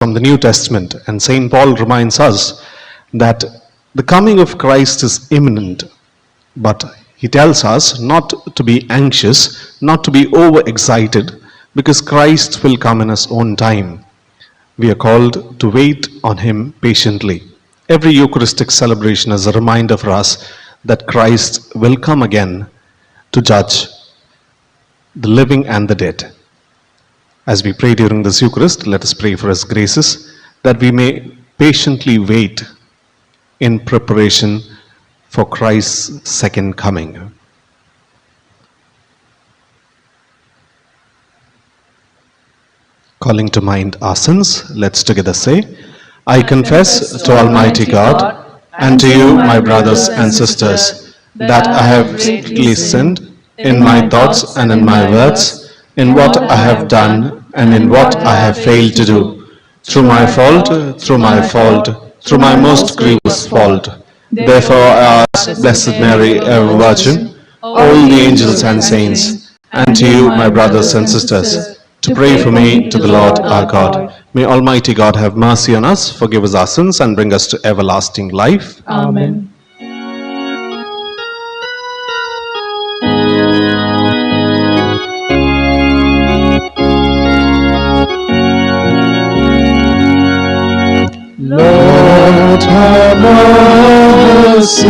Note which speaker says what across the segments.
Speaker 1: from the New Testament, and St. Paul reminds us that the coming of Christ is imminent, but he tells us not to be anxious, not to be overexcited, because Christ will come in his own time. We are called to wait on him patiently. Every Eucharistic celebration is a reminder for us that Christ will come again to judge the living and the dead. As we pray during this Eucharist, let us pray for his graces, that we may patiently wait in preparation for Christ's second coming. Calling to mind our sins, let's together say, I confess to Almighty God and to you, my brothers and sisters, that I have greatly sinned in my thoughts and in my words, in what I have done and in what I have failed to do, through my fault, through my most grievous fault. Therefore I ask Blessed Mary, ever Virgin, all the angels and saints, and to you, my brothers and sisters, to pray for me to the Lord our God. May Almighty God have mercy on us, forgive us our sins, and bring us to everlasting life.
Speaker 2: Amen.
Speaker 3: Lord have mercy.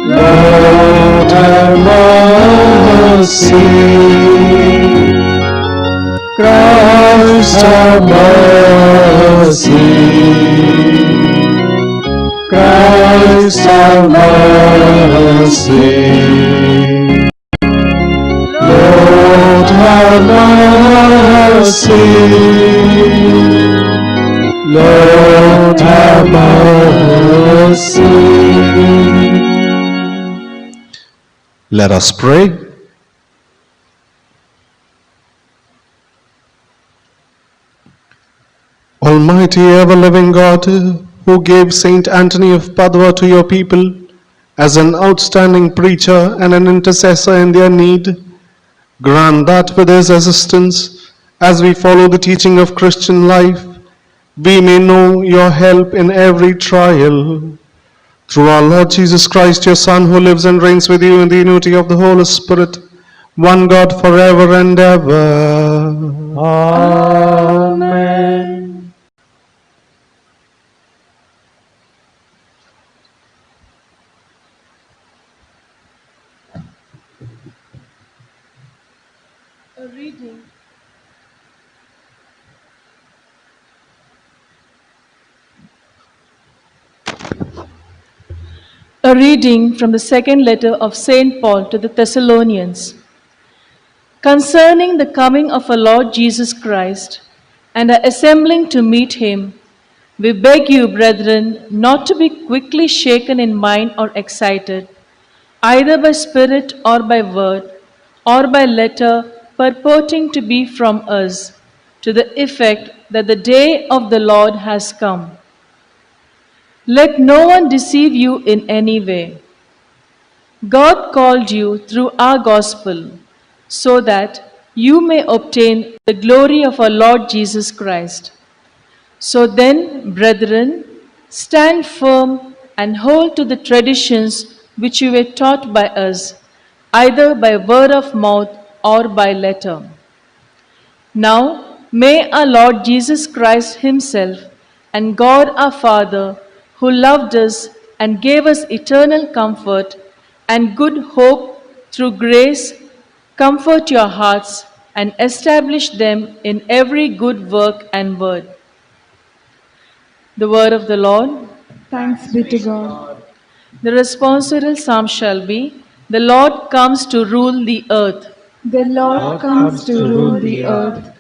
Speaker 3: Lord have mercy. Christ have mercy. Christ have mercy. Lord have mercy. Lord have mercy.
Speaker 1: Let us pray. Almighty ever-living God, who gave Saint Anthony of Padua to your people as an outstanding preacher and an intercessor in their need, grant that with his assistance, as we follow the teaching of Christian life, we may know your help in every trial. Through our Lord Jesus Christ, your Son, who lives and reigns with you in the unity of the Holy Spirit, one God forever and ever.
Speaker 3: Amen.
Speaker 2: A reading. A reading from the second letter of St. Paul to the Thessalonians. Concerning the coming of our Lord Jesus Christ and our assembling to meet him, we beg you, brethren, not to be quickly shaken in mind or excited, either by spirit or by word, or by letter purporting to be from us, to the effect that the day of the Lord has come. Let no one deceive you in any way. God called you through our gospel, so that you may obtain the glory of our Lord Jesus Christ. So then, brethren, stand firm and hold to the traditions which you were taught by us, either by word of mouth or by letter. Now, may our Lord Jesus Christ himself and God our Father, who loved us and gave us eternal comfort and good hope through grace, comfort your hearts and establish them in every good work and word. The word of the Lord.
Speaker 4: Thanks be to God.
Speaker 2: The responsorial psalm shall be, the Lord comes to rule the earth.
Speaker 4: The Lord comes to rule the earth.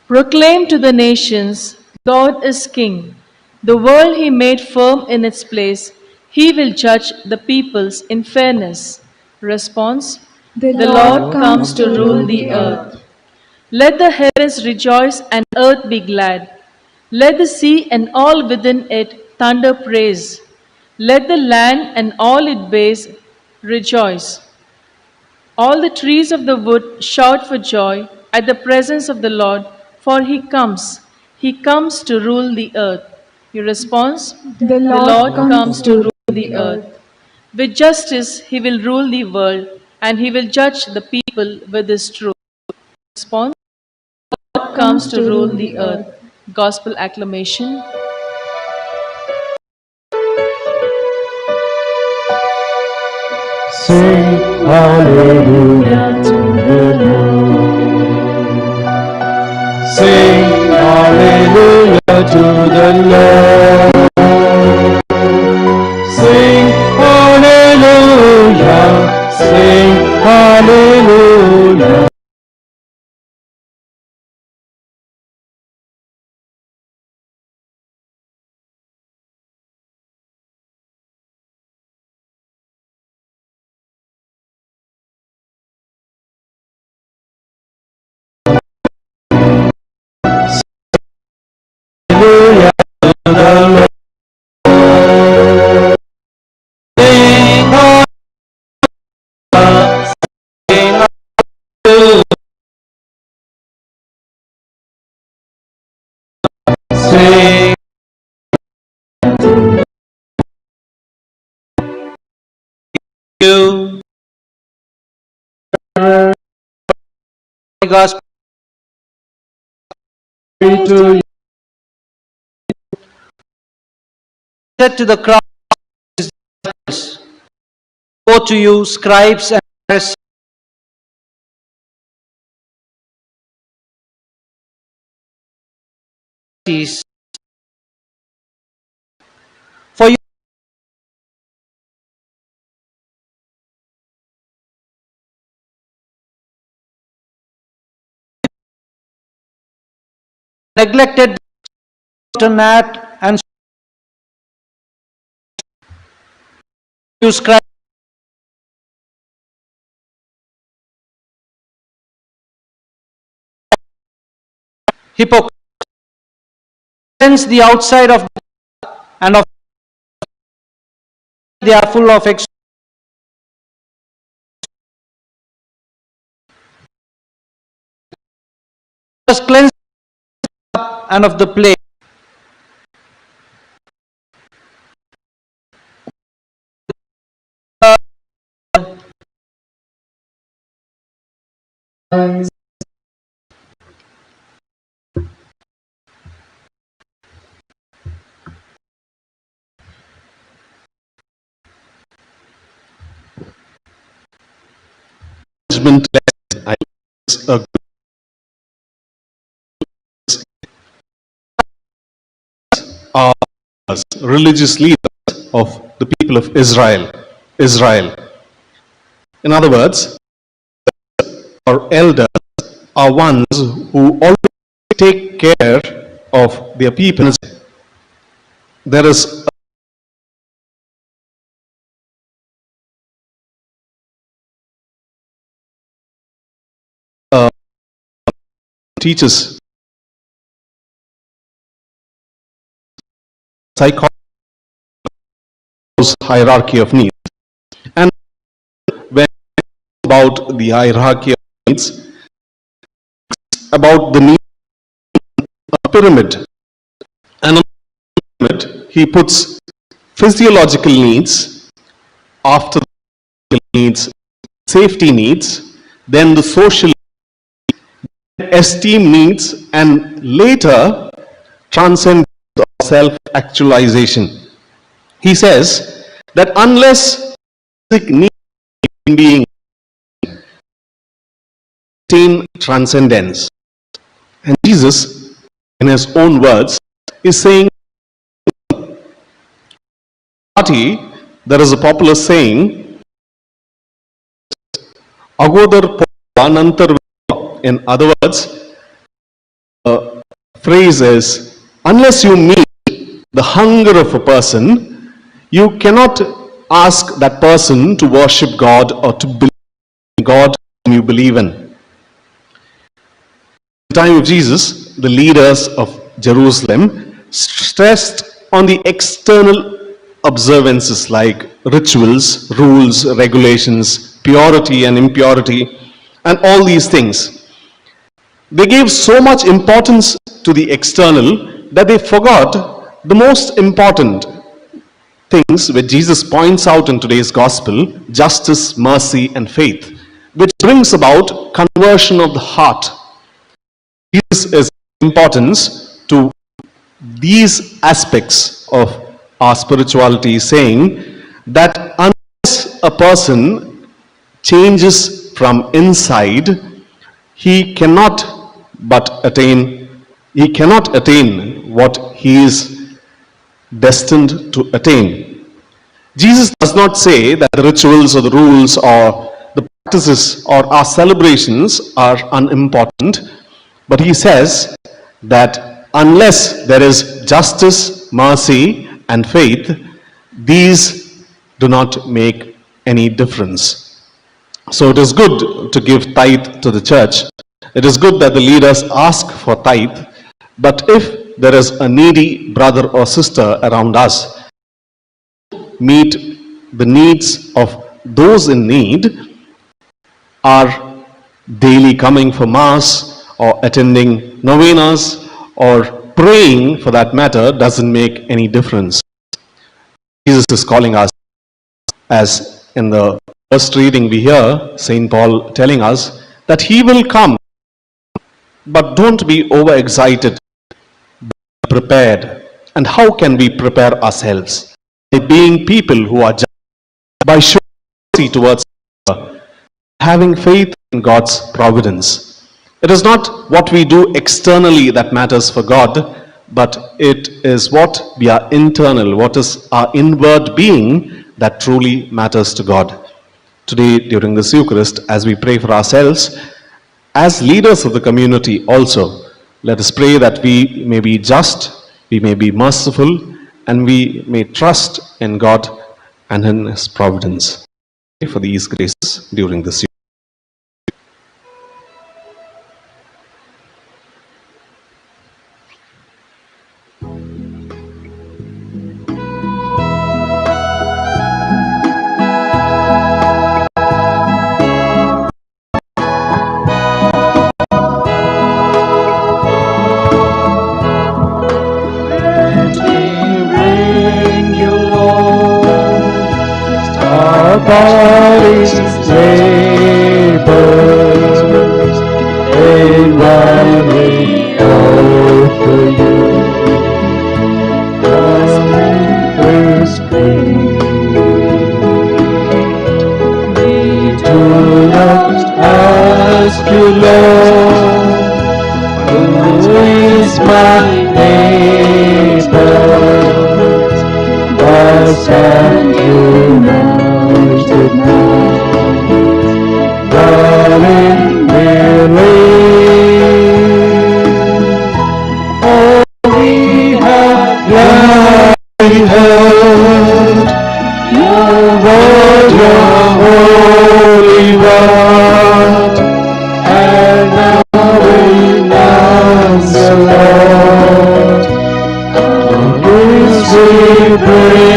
Speaker 2: Proclaim to the nations, God is King. The world he made firm in its place, he will judge the peoples in fairness. Response,
Speaker 4: The
Speaker 2: Lord comes to rule the earth. Let the heavens rejoice and earth be glad. Let the sea and all within it thunder praise. Let the land and all it bears rejoice. All the trees of the wood shout for joy at the presence of the Lord, for he comes to rule the earth. Your response?
Speaker 4: The
Speaker 2: Lord comes to rule the earth. With justice he will rule the world, and he will judge the people with his truth. Response? God comes to rule the earth. Gospel acclamation.
Speaker 3: Sing hallelujah to the Lord. Sing hallelujah to the Lord. Sing hallelujah. Sing hallelujah. Hallelujah to the Lord. Sing hallelujah. Sing hallelujah. Sing you. Gospel to you. Said to the crowd, "Woe to you, scribes and Pharisees, for you neglected the gnat and you scribes hypocrites, cleanse the outside of and of they are full of just cleanse and of the plate."
Speaker 1: Judgment lesson, I guess, are religious leaders of the people of Israel. In other words, our elders are ones who always take care of their people. There is teaches psychology hierarchy of needs, and when about the hierarchy of needs, about the need a pyramid, and on the pyramid he puts physiological needs, after the needs, safety needs, then the social esteem needs, and later transcend self-actualization. He says that unless basic needs of being attain transcendence, and Jesus, in his own words, is saying, there is a popular saying, Agodar Anantar. In other words, the phrase is, unless you meet the hunger of a person, you cannot ask that person to worship God or to believe in God whom you believe in. In the time of Jesus, the leaders of Jerusalem stressed on the external observances like rituals, rules, regulations, purity and impurity, and all these things. They gave so much importance to the external that they forgot the most important things which Jesus points out in today's gospel: justice, mercy, and faith, which brings about conversion of the heart. Jesus is importance to these aspects of our spirituality, saying that unless a person changes from inside, he cannot attain what he is destined to attain. Jesus does not say that the rituals or the rules or the practices or our celebrations are unimportant, but he says that unless there is justice, mercy, and faith, these do not make any difference. So it is good to give tithe to the church. It is good that the leaders ask for tithe, but if there is a needy brother or sister around us, meet the needs of those in need, are daily coming for mass or attending novenas or praying for that matter doesn't make any difference. Jesus is calling us, as in the first reading we hear St. Paul telling us that he will come, but don't be overexcited, be prepared. And how can we prepare ourselves? By being people who are just, by showing mercy towards others, having faith in God's providence. It is not what we do externally that matters for God, but it is what we are internal, what is our inward being that truly matters to God. Today, during this Eucharist, as we pray for ourselves, as leaders of the community also, let us pray that we may be just, we may be merciful, and we may trust in God and in His providence. Pray for these graces during this Eucharist.
Speaker 5: Bodies labors in one we offer you. Come and Spirit. We do not ask you, Lord, who is my neighbor, but stand you now. Darling, believe. Oh, we have gladly heard your word, your holy word, and now we answer, Lord, our gifts we bring.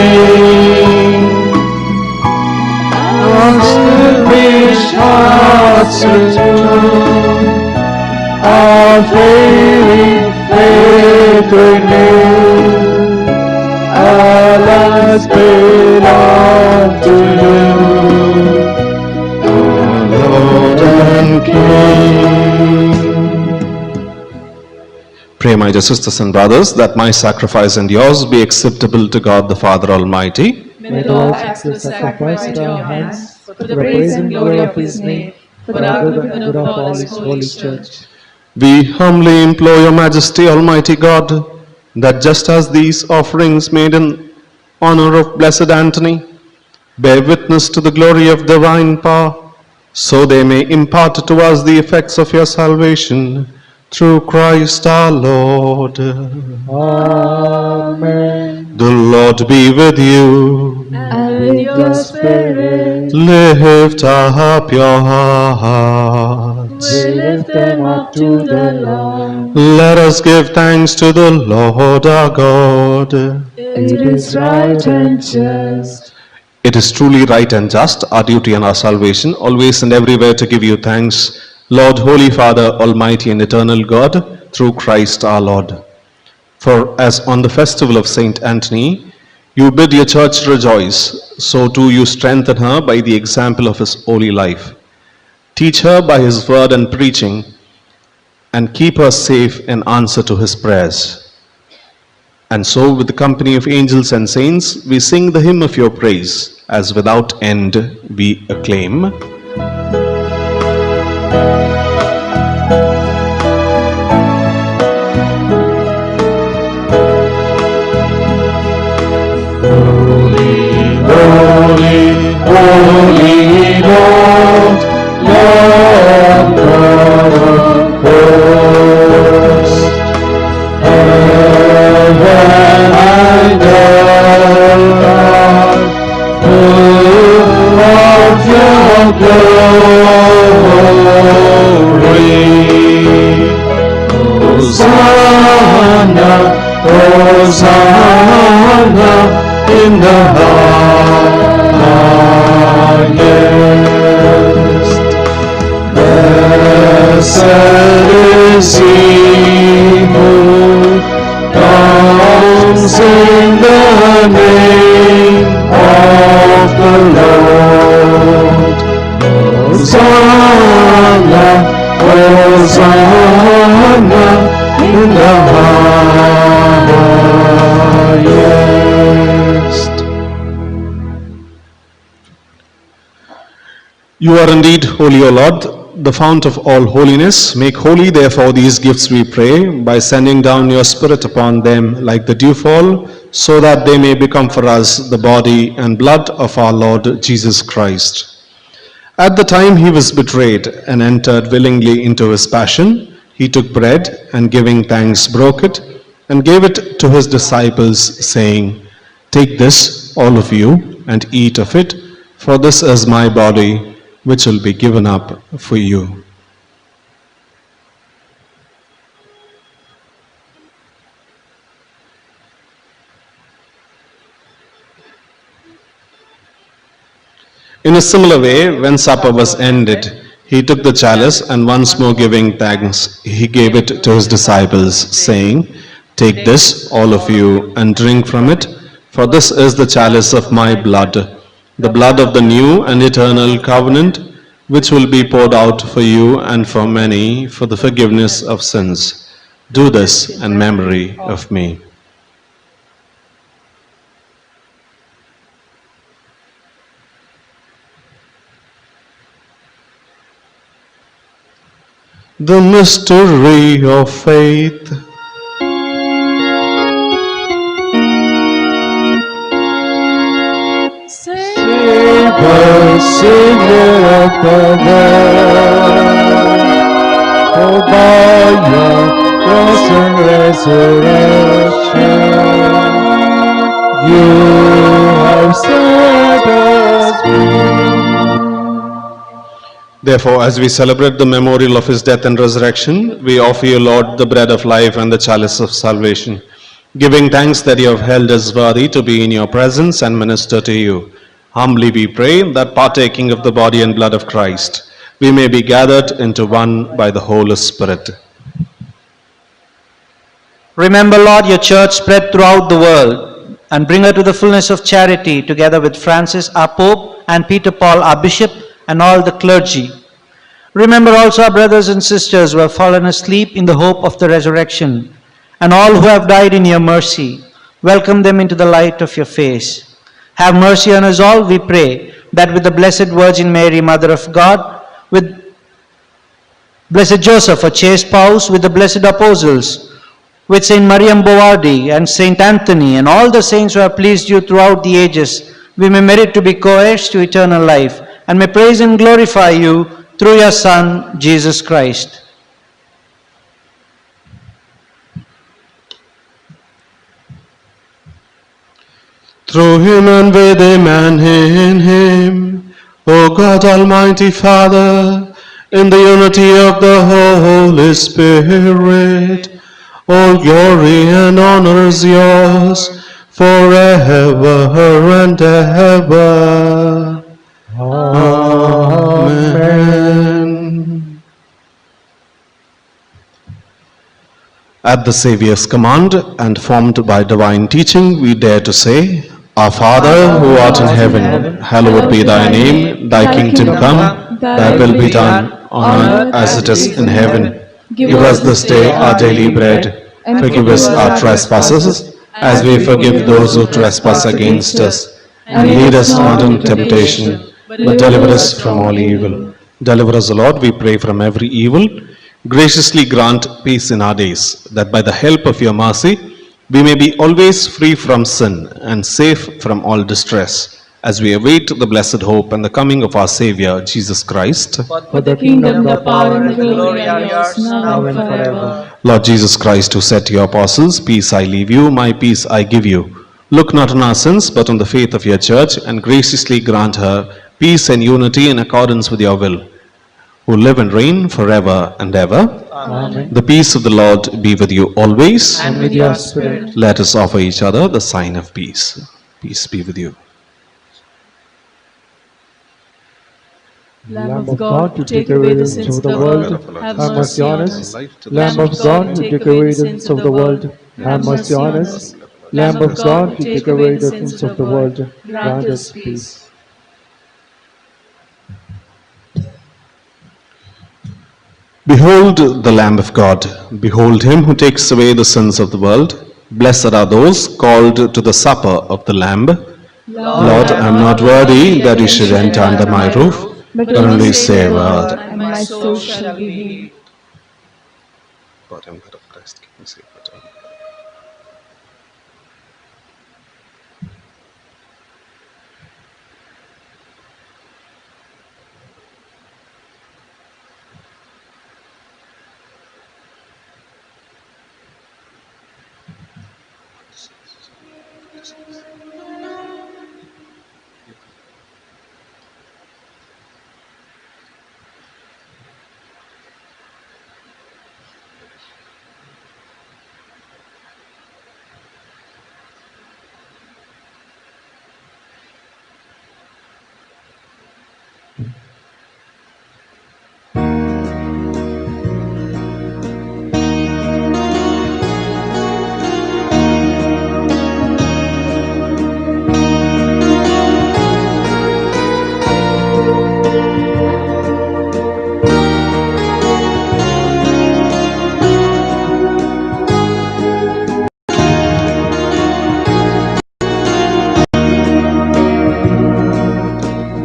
Speaker 5: Hearts return, our failing faith renew, our lives belong to you, our Lord and
Speaker 1: King. Pray, my dear sisters and brothers, that my sacrifice and yours be acceptable to God the Father Almighty.
Speaker 4: May the Lord accept the sacrifice at our hands for the praise and glory of His name, for the good of all His holy church.
Speaker 1: We humbly implore your Majesty, Almighty God, that just as these offerings made in honor of Blessed Anthony bear witness to the glory of divine power, so they may impart to us the effects of your salvation, through Christ our Lord.
Speaker 5: Amen.
Speaker 1: The Lord be with you.
Speaker 4: And with your spirit,
Speaker 1: Lift up your hearts.
Speaker 4: we lift them up to the Lord.
Speaker 1: Let us give thanks to the Lord our God.
Speaker 4: It is right and just.
Speaker 1: It is truly right and just, our duty and our salvation, always and everywhere to give you thanks, Lord, Holy Father, Almighty and Eternal God, through Christ our Lord. For as on the festival of Saint Anthony, you bid your church rejoice, so too you strengthen her by the example of his holy life. Teach her by his word and preaching, and keep her safe in answer to his prayers. And so, with the company of angels and saints, we sing the hymn of your praise, as without end we acclaim.
Speaker 5: Holy, holy Lord, Lord God of hosts, heaven and earth are full of your glory. Hosanna, Hosanna in the highest. Blessed is he who comes in the name of the Lord. Hosanna, Hosanna in the highest.
Speaker 1: You are indeed holy, O Lord, the fount of all holiness. Make holy, therefore, these gifts, we pray, by sending down your Spirit upon them like the dewfall, so that they may become for us the body and blood of our Lord Jesus Christ. At the time he was betrayed and entered willingly into his passion, he took bread and giving thanks broke it and gave it to his disciples, saying, "Take this, all of you, and eat of it, for this is my body, which will be given up for you." In a similar way, when supper was ended, he took the chalice and once more giving thanks, he gave it to his disciples, saying, "Take this, all of you, and drink from it, for this is the chalice of my blood, the blood of the new and eternal covenant, which will be poured out for you and for many for the forgiveness of sins. Do this in memory of me." The mystery of faith.
Speaker 5: Save us, Savior of the world, for by your cross and resurrection, you have set us free.
Speaker 1: Therefore, as we celebrate the memorial of his death and resurrection, we offer you, Lord, the bread of life and the chalice of salvation, giving thanks that you have held us worthy to be in your presence and minister to you. Humbly we pray that, partaking of the body and blood of Christ, we may be gathered into one by the Holy Spirit.
Speaker 3: Remember, Lord, your church spread throughout the world, and bring her to the fullness of charity, together with Francis, our Pope, and Peter Paul, our Bishop, and all the clergy. Remember also our brothers and sisters who have fallen asleep in the hope of the resurrection, and all who have died in your mercy. Welcome them into the light of your face. Have mercy on us all, we pray, that with the Blessed Virgin Mary, Mother of God, with Blessed Joseph, a chaste spouse, with the blessed apostles, with Saint Mariam Bowardi and Saint Anthony, and all the saints who have pleased you throughout the ages, we may merit to be co-heirs to eternal life, and may praise and glorify you through your Son, Jesus Christ.
Speaker 1: Through him and with him and in him, O God, Almighty Father, in the unity of the Holy Spirit, all glory and honor is yours forever and ever. Amen. At the Saviour's command and formed by divine teaching, we dare to say, Our Father, who art in heaven, hallowed be thy name. Thy kingdom come, thy will be done, on earth as it is in heaven. Give us this day our daily bread. Forgive us our trespasses, as we forgive those who trespass against us. And lead us not into temptation, but deliver us from all evil. Deliver us, O Lord, we pray, from every evil. Graciously grant peace in our days, that by the help of your mercy, we may be always free from sin and safe from all distress, as we await the blessed hope and the coming of our Saviour, Jesus Christ.
Speaker 4: For the kingdom, the power, and the glory are yours, now and forever.
Speaker 1: Lord Jesus Christ, who said to your apostles, Peace I leave you, my peace I give you. Look not on our sins, but on the faith of your church, and graciously grant her peace and unity in accordance with your will, who live and reign forever and ever.
Speaker 4: Amen.
Speaker 1: The peace of the Lord be with you always.
Speaker 4: And with your spirit.
Speaker 1: Let us offer each other the sign of peace. Peace be with you.
Speaker 4: Lamb of God, who take away the sins of the world, have mercy on us. Lamb of God, who take away the sins of the world, have mercy on us. Lamb of God, who take away the sins of the world, grant us peace.
Speaker 1: Behold the Lamb of God. Behold him who takes away the sins of the world. Blessed are those called to the supper of the Lamb. Lord, I am not worthy that you should enter under my roof, but only say a word.
Speaker 2: and my soul shall be healed.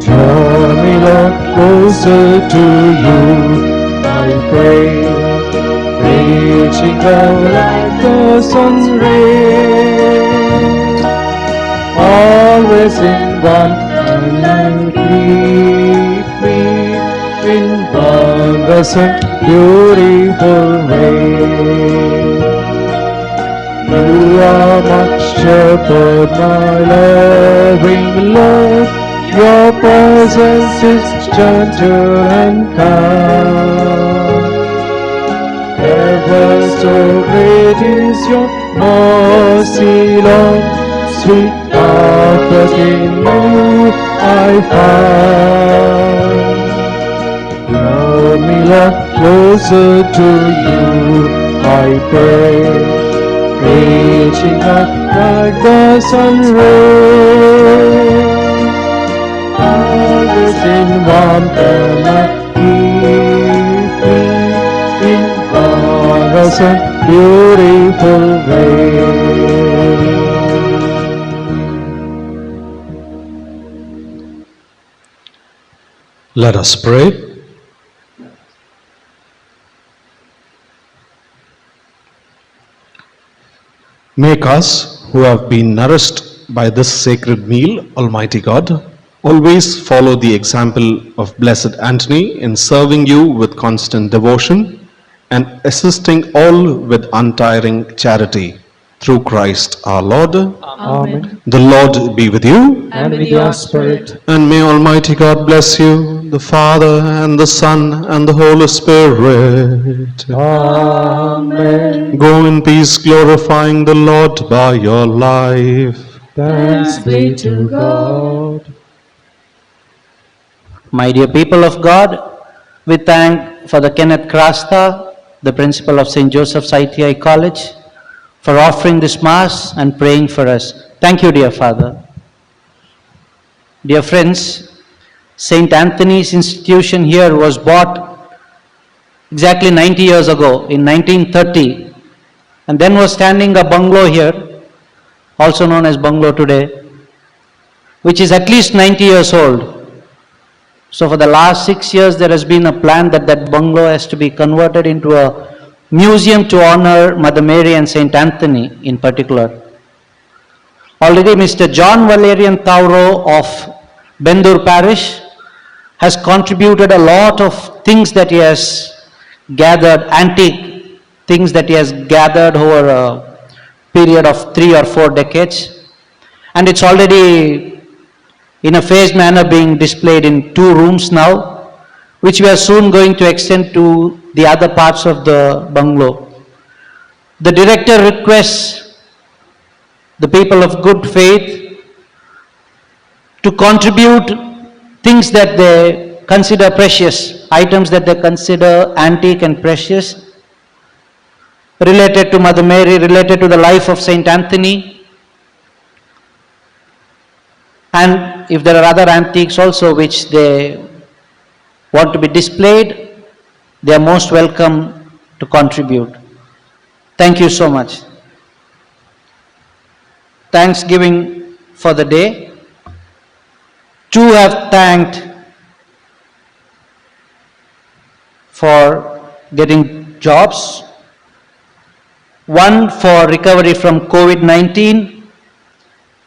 Speaker 5: Draw me, Lord, closer to you, I pray, reaching out like the sun's rays, always in one and keep me in wondrous and beautiful way. You are my shepherd, my loving Lord. Your presence is gentle and kind. Ever so great is your mercy, Lord. Sweet comfort in you I find. Draw me, Lord, closer to you, I pray. Reaching up like the sun rays, always in wonderment, keep me in wondrous and beautiful way.
Speaker 1: Let us pray. Make us, who have been nourished by this sacred meal, Almighty God, always follow the example of Blessed Anthony in serving you with constant devotion and assisting all with untiring charity. Through Christ our Lord.
Speaker 4: Amen.
Speaker 1: The Lord be with you.
Speaker 4: And with your spirit.
Speaker 1: And may Almighty God bless you, the Father and the Son and the Holy Spirit.
Speaker 4: Amen.
Speaker 1: Go in peace, glorifying the Lord by your life.
Speaker 4: Thanks be to God.
Speaker 3: My dear people of God, we thank for the Kenneth Krasta, the principal of St. Joseph's ITI College, for offering this Mass and praying for us. Thank you, dear Father. Dear friends, St. Anthony's institution here was bought exactly 90 years ago in 1930, and then was standing a bungalow here, also known as bungalow today, which is at least 90 years old. So for the last 6 years there has been a plan that that bungalow has to be converted into a museum to honor Mother Mary and St. Anthony in particular. Already Mr. John Valerian Tauro of Bendur Parish has contributed a lot of things that he has gathered, antique things that he has gathered over a period of 3 or 4 decades. And it's already in a phased manner being displayed in 2 rooms now, which we are soon going to extend to the other parts of the bungalow. The director requests the people of good faith to contribute things that they consider precious, items that they consider antique and precious, related to Mother Mary, related to the life of St. Anthony. And if there are other antiques also which they want to be displayed, they are most welcome to contribute. Thank you so much. Thanksgiving for the day. 2 have thanked for getting jobs, 1 for recovery from COVID-19,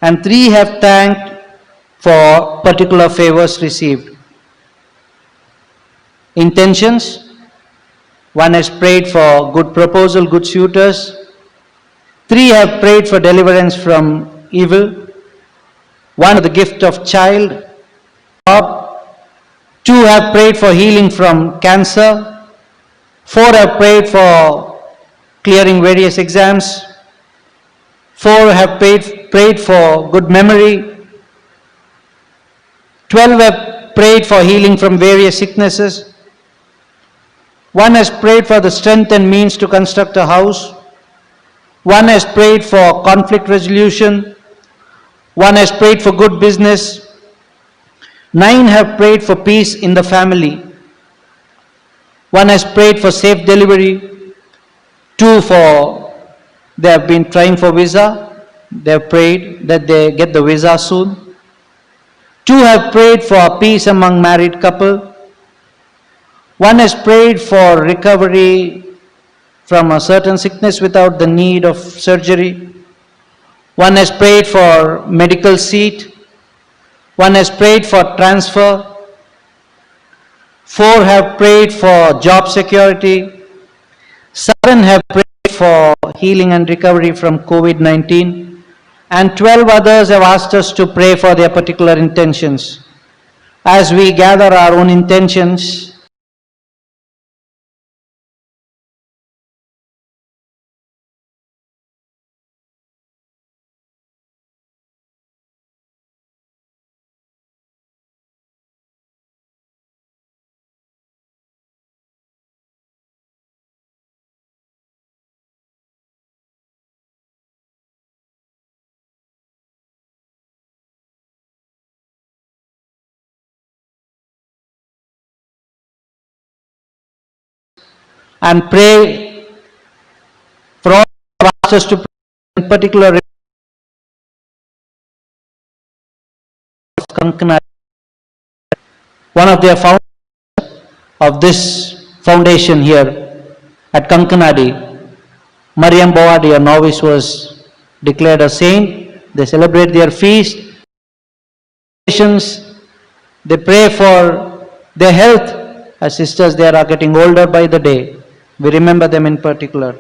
Speaker 3: and 3 have thanked for particular favors received. Intentions: 1 has prayed for good proposal, good suitors. 3 have prayed for deliverance from evil. 1 for the gift of child. 2 have prayed for healing from cancer. 4 have prayed for clearing various exams. 4 have prayed for good memory. 12 have prayed for healing from various sicknesses. 1 has prayed for the strength and means to construct a house. 1 has prayed for conflict resolution. 1 has prayed for good business. 9 have prayed for peace in the family. 1 has prayed for safe delivery. 2 for they have been trying for visa. They have prayed that they get the visa soon. 2 have prayed for peace among married couple. 1 has prayed for recovery from a certain sickness without the need of surgery. 1 has prayed for medical seat. 1 has prayed for transfer. 4 have prayed for job security. 7 have prayed for healing and recovery from COVID-19. And 12 others have asked us to pray for their particular intentions. As we gather our own intentions, and pray for all who have asked us to pray, in particular Kankanadi, one of their founders of this foundation here at Kankanadi, Mariam Bawadi, a novice, was declared a saint. They celebrate their feast. They pray for their health. As sisters, they are getting older by the day. We remember them in particular.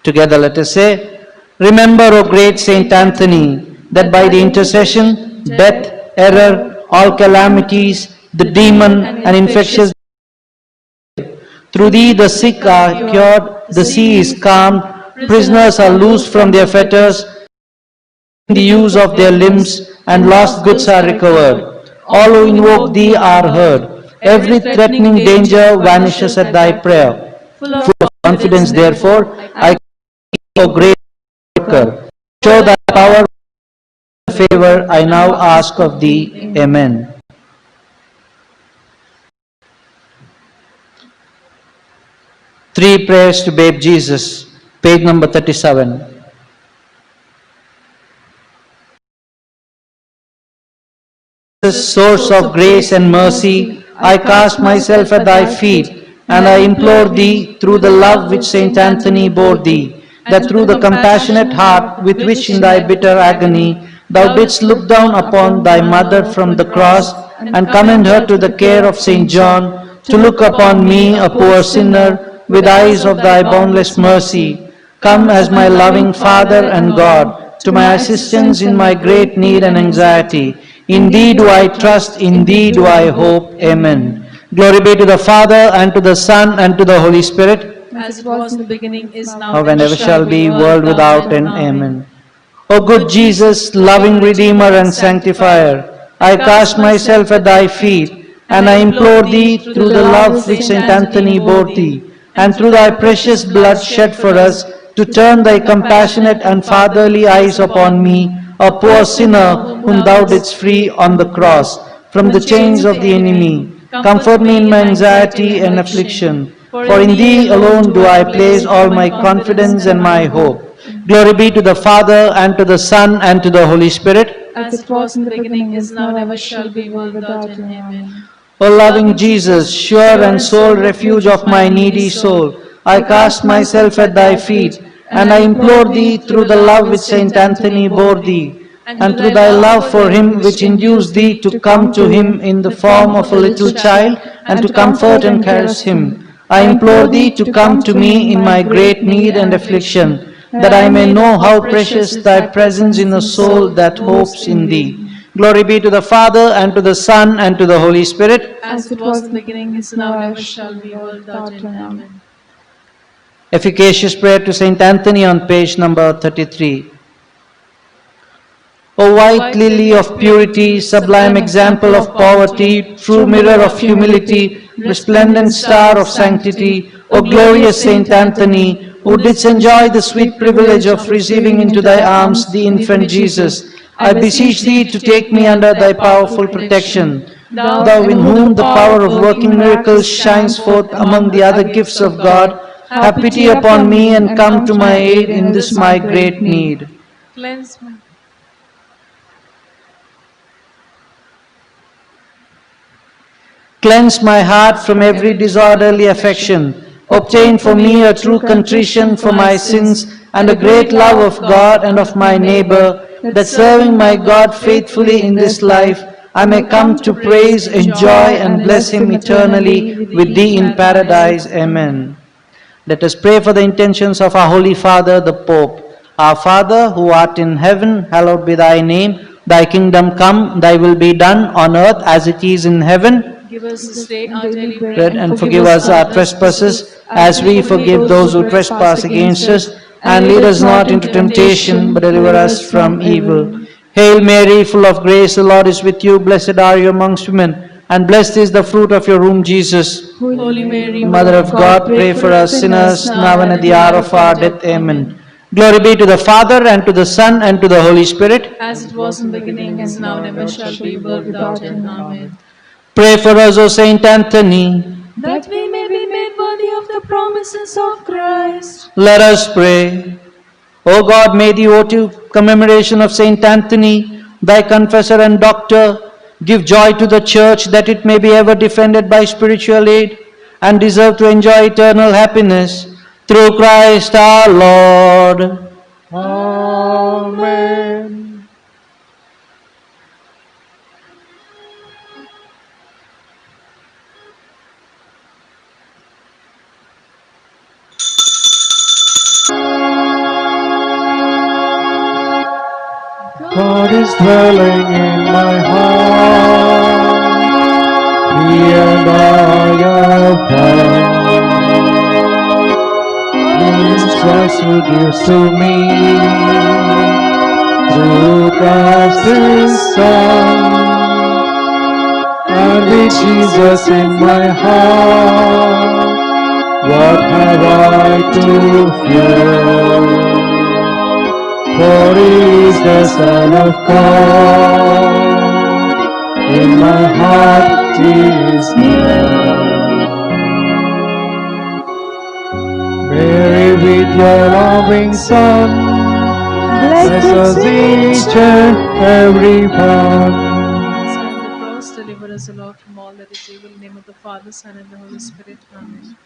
Speaker 3: Together let us say, remember, O great Saint Anthony, that by the intercession, death, error, all calamities, the demon and infectious, through thee the sick are cured, the sea is calmed, prisoners are loosed from their fetters, the use of their limbs, and lost goods are recovered. All who invoke thee are heard. Every threatening danger vanishes at thy prayer.
Speaker 2: Full of
Speaker 3: Full of confidence, therefore, I come, O great Maker. Show thy power and favor, I now ask of thee. Amen. Three prayers to babe Jesus, page number 37. Source of grace and mercy, I cast myself at thy feet, and I implore thee, through the love which Saint Anthony bore thee, that through the compassionate heart with which in thy bitter agony thou didst look down upon thy mother from the cross, and commend her to the care of Saint John, to look upon me, a poor sinner, with eyes of thy boundless mercy. Come as my loving Father and God, to my assistance in my great need and anxiety. In thee do I trust, in thee do I hope. Amen. Glory be to the Father, and to the Son, and to the Holy Spirit,
Speaker 2: as it was in the beginning, is now,
Speaker 3: now and ever shall be, world without end. Amen. O good Jesus, loving Redeemer and Sanctifier, I cast myself at thy feet, and I implore thee, through the love which Saint Anthony bore thee, and through thy precious blood shed for us, to turn thy compassionate and fatherly eyes upon me, a poor sinner whom thou didst free on the cross from the chains of the enemy. Comfort me in my anxiety and affliction, for in thee alone do I place all my confidence and my hope. Glory be to the Father, and to the Son, and to the Holy Spirit,
Speaker 2: as it was in the beginning, is now, and ever shall be, world without end. Amen.
Speaker 3: O loving Jesus, sure and sole refuge of my needy soul, I cast myself at thy feet, and I implore thee, through the love which Saint Anthony bore thee, and through thy love for him which induced thee to come to him in the form of a little child, and to comfort and caress him, I implore thee to come to me in my great need and affliction, that I may know how precious thy presence in a soul that hopes in thee. Glory be to the Father, and to the Son, and to the Holy Spirit,
Speaker 2: as it was in the beginning, is now, and ever shall be, world without end. Amen.
Speaker 3: Efficacious prayer to Saint Anthony on page number 33. O white lily of purity, sublime example of poverty, true mirror of humility, resplendent star of sanctity, O glorious Saint Anthony, who didst enjoy the sweet privilege of receiving into thy arms the infant Jesus, I beseech thee to take me under thy powerful protection. Thou in whom the power of working miracles shines forth among the other gifts of God, have pity upon me and come to my aid in this my great need.
Speaker 2: Cleanse me.
Speaker 3: Cleanse my heart from every disorderly affection. Obtain for me a true contrition for my sins and a great love of God and of my neighbor, that serving my God faithfully in this life, I may come to praise, enjoy, and bless him eternally with thee in paradise. Amen. Let us pray for the intentions of our Holy Father, the Pope. Our Father, who art in heaven, hallowed be thy name. Thy kingdom come, thy will be done on earth as it is in heaven.
Speaker 2: Give us this day our daily
Speaker 3: Bread, and forgive us our trespasses, as we forgive those who trespass against us. And lead us not into temptation, but deliver us from evil. Hail Mary, full of grace, the Lord is with you. Blessed are you amongst women, and blessed is the fruit of your womb, Jesus.
Speaker 2: Holy Mary,
Speaker 3: Mother of God, pray for us sinners, now and at the hour of our death. Amen. Glory be to the Father, and to the Son, and to the Holy Spirit,
Speaker 2: as it was in the beginning, is now, and ever shall be, world without end. Amen.
Speaker 3: Pray for us, O Saint Anthony,
Speaker 2: that we may be made worthy of the promises of Christ.
Speaker 3: Let us pray. O God, may the votive commemoration of Saint Anthony, thy confessor and doctor, give joy to the Church, that it may be ever defended by spiritual aid and deserve to enjoy eternal happiness. Through Christ our Lord.
Speaker 4: Amen. God is dwelling in my heart. He and I are found. His Christ who gives to me through Christ His Son. and with Jesus in my heart, what have I to fear? For He is the Son of God, in my heart He is near. Mary, with your loving Son, bless us each and every one.
Speaker 2: Sign of the cross, deliver us, O Lord, from all that is evil. In the name of the Father, Son, and the Holy Spirit. Amen.